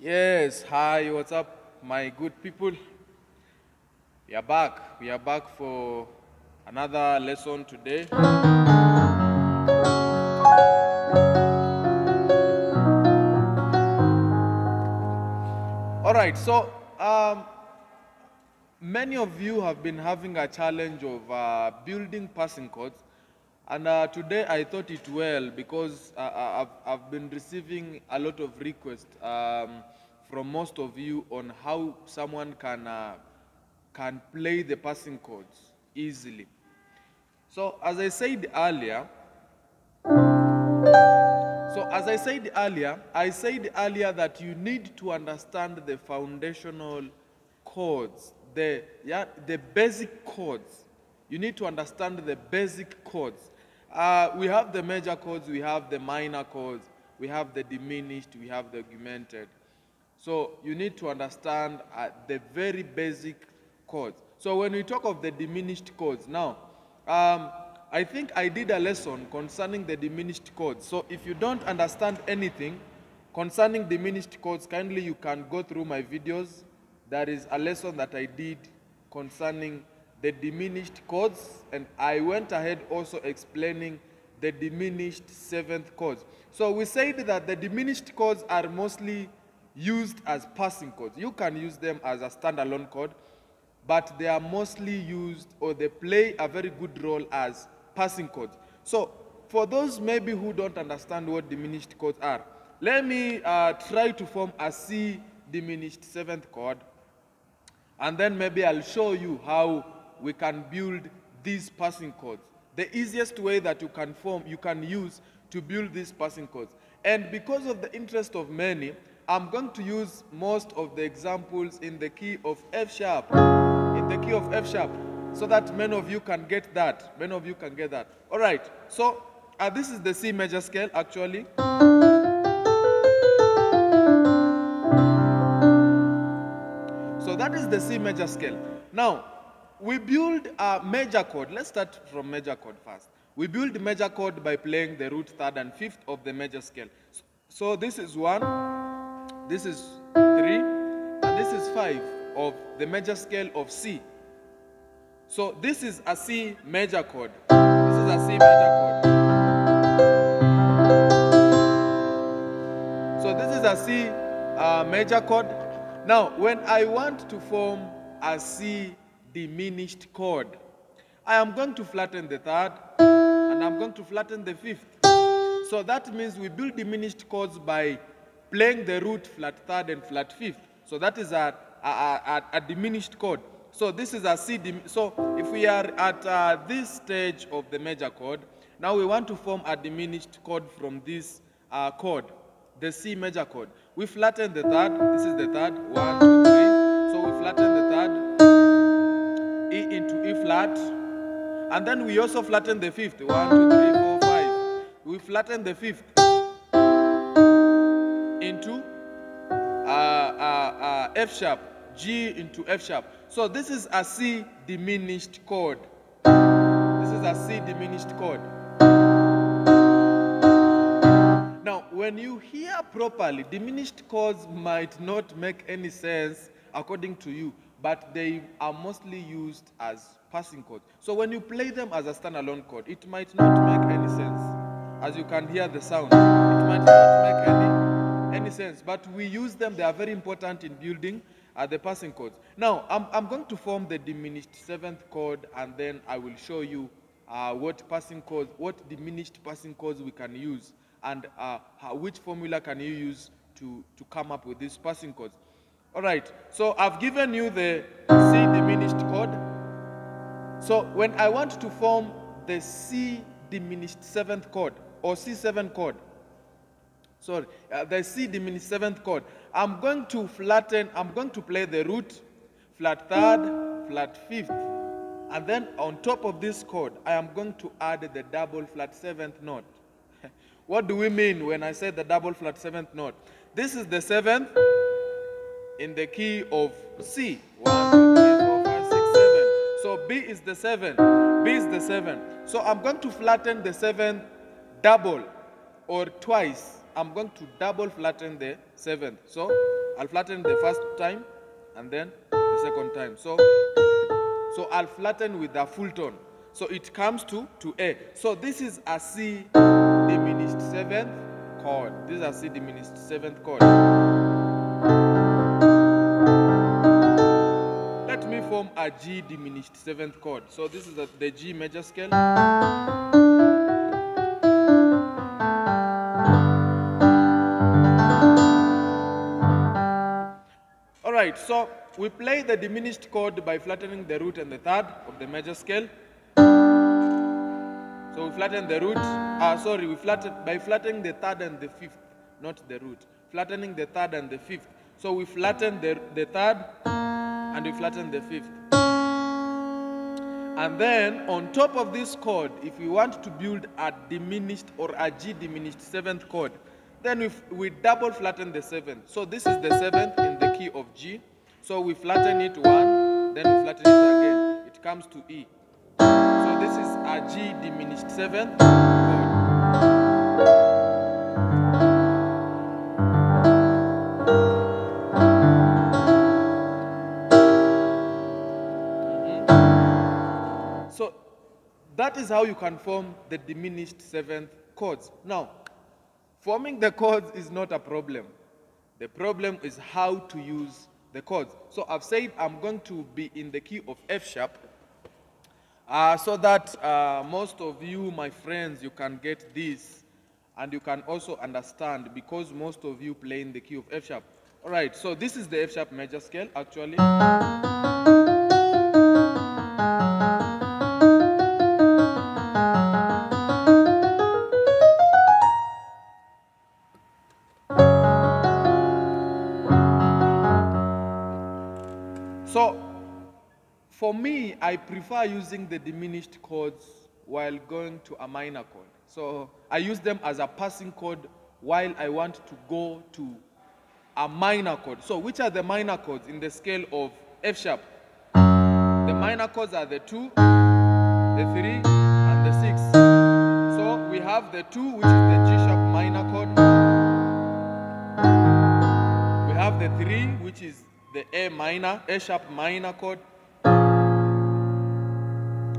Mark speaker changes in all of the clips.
Speaker 1: Yes, hi, what's up, my good people? We are back. We are back for another lesson today. All right, so many of you have been having a challenge of building passing chords, and today I thought it well because I've been receiving a lot of requests from most of you on how someone can play the passing chords easily. So as I said earlier, I said earlier that you need to understand the foundational chords, the basic chords. You need to understand the basic chords. We have the major chords, we have the minor chords, we have the diminished, we have the augmented. So you need to understand the very basic chords. So when we talk of the diminished chords, now, I think I did a lesson concerning the diminished chords. So if you don't understand anything concerning diminished chords, kindly you can go through my videos. There is a lesson that I did concerning the diminished chords, and I went ahead also explaining the diminished seventh chords. So we said that the diminished chords are mostly used as passing chords. You can use them as a standalone chord, but they are mostly used, or they play a very good role as passing chords. So for those maybe who don't understand what diminished chords are, let me try to form a C diminished seventh chord, and then maybe I'll show you how we can build these passing chords. The easiest way that you can use to build these passing chords. And because of the interest of many, I'm going to use most of the examples in the key of F sharp, so that many of you can get that. All right, so this is the C major scale actually. So that is the C major scale. Now, we build a major chord. Let's start from major chord first. We build major chord by playing the root, third, and fifth of the major scale. So this is 1, this is 3, and this is 5 of the major scale of C. So this is a C major chord. This is a C major chord. So this is a C major chord. Now, when I want to form a C diminished chord, I am going to flatten the third, and I'm going to flatten the fifth. So that means we build diminished chords by playing the root, flat third, and flat fifth. So that is a diminished chord. So this is a C. So if we are at this stage of the major chord, now we want to form a diminished chord from this chord, the C major chord. We flatten the third. This is the third. 1, 2, 3. So we flatten the third. E into E flat. And then we also flatten the fifth. 1, 2, 3, 4, 5. We flatten the fifth into F sharp. G into F sharp. So this is a C diminished chord. This is a C diminished chord. Now, when you hear properly, diminished chords might not make any sense according to you, but they are mostly used as passing chords. So when you play them as a standalone chord, it might not make any sense. As you can hear the sound, it might not make any sense, but we use them. They are very important in building the passing chords. Now, I'm going to form the diminished seventh chord, and then I will show you what diminished passing chords we can use, and which formula can you use to come up with these passing chords. All right, so I've given you the C diminished chord. So when I want to form the C diminished seventh chord, or C7 chord, the C diminished seventh chord, I'm going to play the root, flat third, flat fifth, and then on top of this chord, I am going to add the double flat seventh note. What do we mean when I say the double flat seventh note? This is the seventh in the key of C. 1, 2, 3, 4, 5, 6, 7. So B is the 7. B is the 7. So I'm going to flatten the 7th double, or twice. I'm going to double flatten the 7th. So I'll flatten the first time and then the second time. So I'll flatten with the full tone. So it comes to A. So this is a C diminished seventh chord. This is a C diminished seventh chord. Let me form a G diminished seventh chord. So this is the G major scale. All right, so we play the diminished chord by flattening the root and the third of the major scale. So we flatten the root, we flatten by flattening the third and the fifth, not the root. Flattening the third and the fifth. So we flatten the third and we flatten the fifth. And then on top of this chord, if we want to build a diminished or a G diminished seventh chord, then we double flatten the seventh. So this is the seventh in the key of G. So we flatten it one, then we flatten it again. It comes to E. So this is a G diminished seventh chord. So that is how you can form the diminished seventh chords. Now, forming the chords is not a problem. The problem is how to use the chords. So I've said I'm going to be in the key of F sharp, so that most of you, my friends, you can get this and you can also understand, because most of you play in the key of F sharp. All right, so this is the F sharp major scale actually. So, for me, I prefer using the diminished chords while going to a minor chord. So, I use them as a passing chord while I want to go to a minor chord. So, which are the minor chords in the scale of F sharp? The minor chords are the 2, the 3, and the 6. So, we have the 2, which is the G sharp minor chord. We have the 3, which is the A sharp minor chord,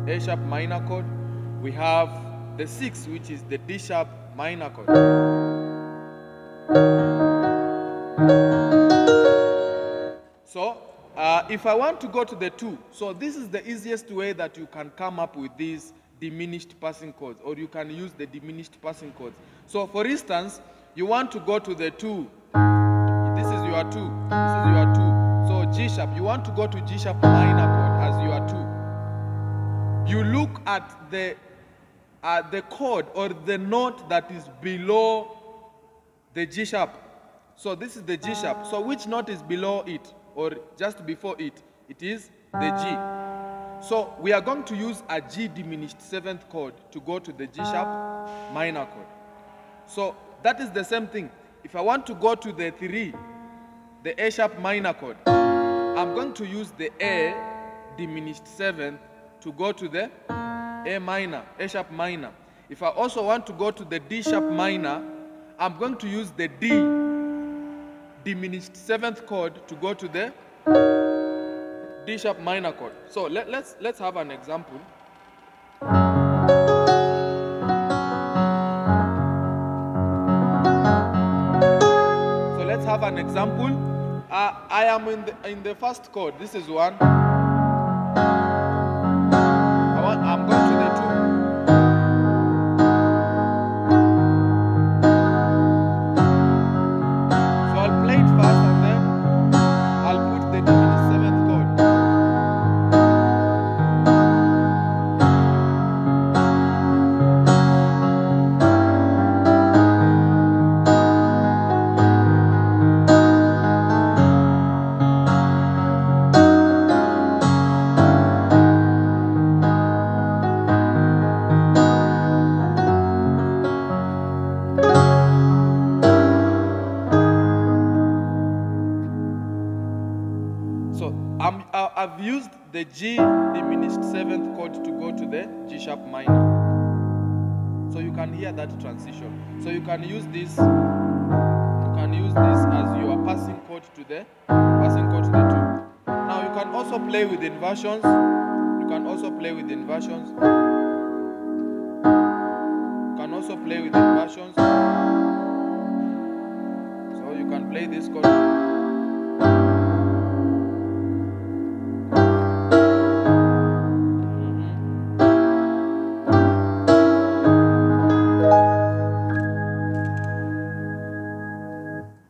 Speaker 1: A sharp minor chord. We have the 6, which is the D sharp minor chord. So, if I want to go to the 2, so this is the easiest way that you can come up with these diminished passing chords, or you can use the diminished passing chords. So, for instance, you want to go to the 2. This is your 2. This is your 2. So G sharp, you want to go to G sharp minor chord as your 2. You look at the chord or the note that is below the G sharp. So this is the G sharp. So which note is below it or just before it? It is the G. So we are going to use a G diminished seventh chord to go to the G sharp minor chord. So that is the same thing. If I want to go to the 3, the A sharp minor chord, I'm going to use the A diminished seventh to go to the A sharp minor. If I also want to go to the D sharp minor, I'm going to use the D diminished seventh chord to go to the D sharp minor chord. So let's have an example. So let's have an example. I am in the first chord. This is 1. I'm going to the 2. So I'll play it fast and then I'll put the diminished seventh chord. I've used the G diminished seventh chord to go to the G sharp minor. So you can hear that transition. So you can use this. You can use this as your passing chord to the passing chord to the 2. Now you can also play with inversions. You can also play with inversions. You can also play with inversions. So you can play this chord.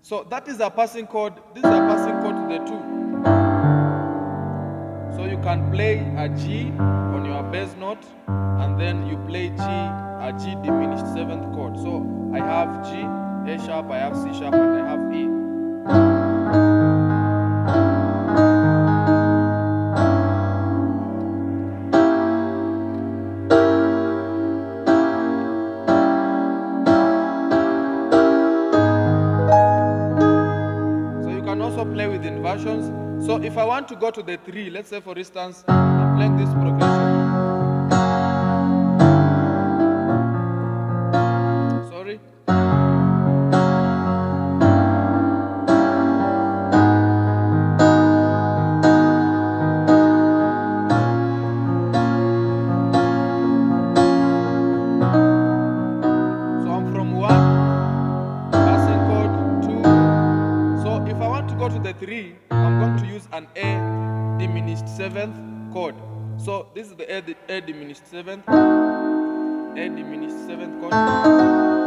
Speaker 1: So that is a passing chord. This is a passing chord to the 2. So you can play a G on your bass note, and then you play a G diminished 7th chord. So I have G, A sharp, I have C sharp, and I have E. Play with inversions. So if I want to go to the 3, let's say for instance, I'm playing this progression. Sorry. So I'm from 1, passing chord, 2. So if I want to go to the 3, I'm going to use an A diminished 7th chord. So this is the A diminished 7th, A diminished 7th chord.